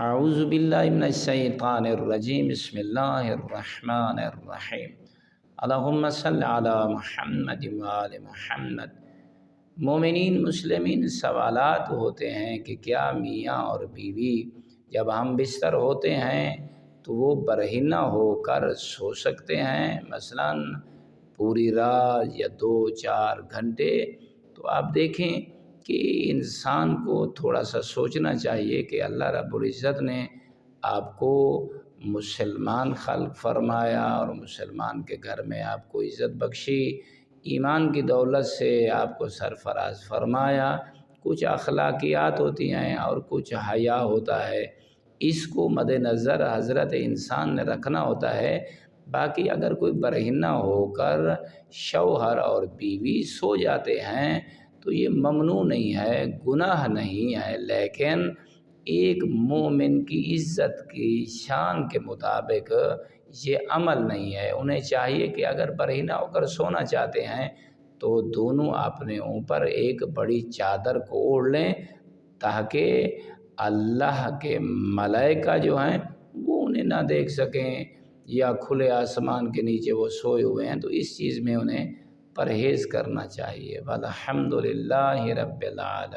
اعوذ باللہ من الشیطان الرجیم، بسم اللہ الرحمن الرحیم، اللہم صل علی محمد وآل محمد۔ مومنین مسلمین سوالات ہوتے ہیں کہ کیا میاں اور بیوی جب ہم بستر ہوتے ہیں تو وہ برہنہ ہو کر سو سکتے ہیں، مثلا پوری رات یا 2-4 گھنٹے؟ تو آپ دیکھیں کہ انسان کو تھوڑا سا سوچنا چاہیے کہ اللہ رب العزت نے آپ کو مسلمان خلق فرمایا اور مسلمان کے گھر میں آپ کو عزت بخشی، ایمان کی دولت سے آپ کو سرفراز فرمایا۔ کچھ اخلاقیات ہوتی ہیں اور کچھ حیا ہوتا ہے، اس کو مد نظر حضرت انسان نے رکھنا ہوتا ہے۔ باقی اگر کوئی برہنہ ہو کر شوہر اور بیوی سو جاتے ہیں تو یہ ممنوع نہیں ہے، گناہ نہیں ہے، لیکن ایک مومن کی عزت کی شان کے مطابق یہ عمل نہیں ہے۔ انہیں چاہیے کہ اگر برہنہ ہو کر سونا چاہتے ہیں تو دونوں اپنے اوپر ایک بڑی چادر کو اوڑھ لیں تاکہ اللہ کے ملائکہ جو ہیں وہ انہیں نہ دیکھ سکیں، یا کھلے آسمان کے نیچے وہ سوئے ہوئے ہیں، تو اس چیز میں انہیں پرہیز کرنا چاہیے۔ والحمد للہ رب العالمین۔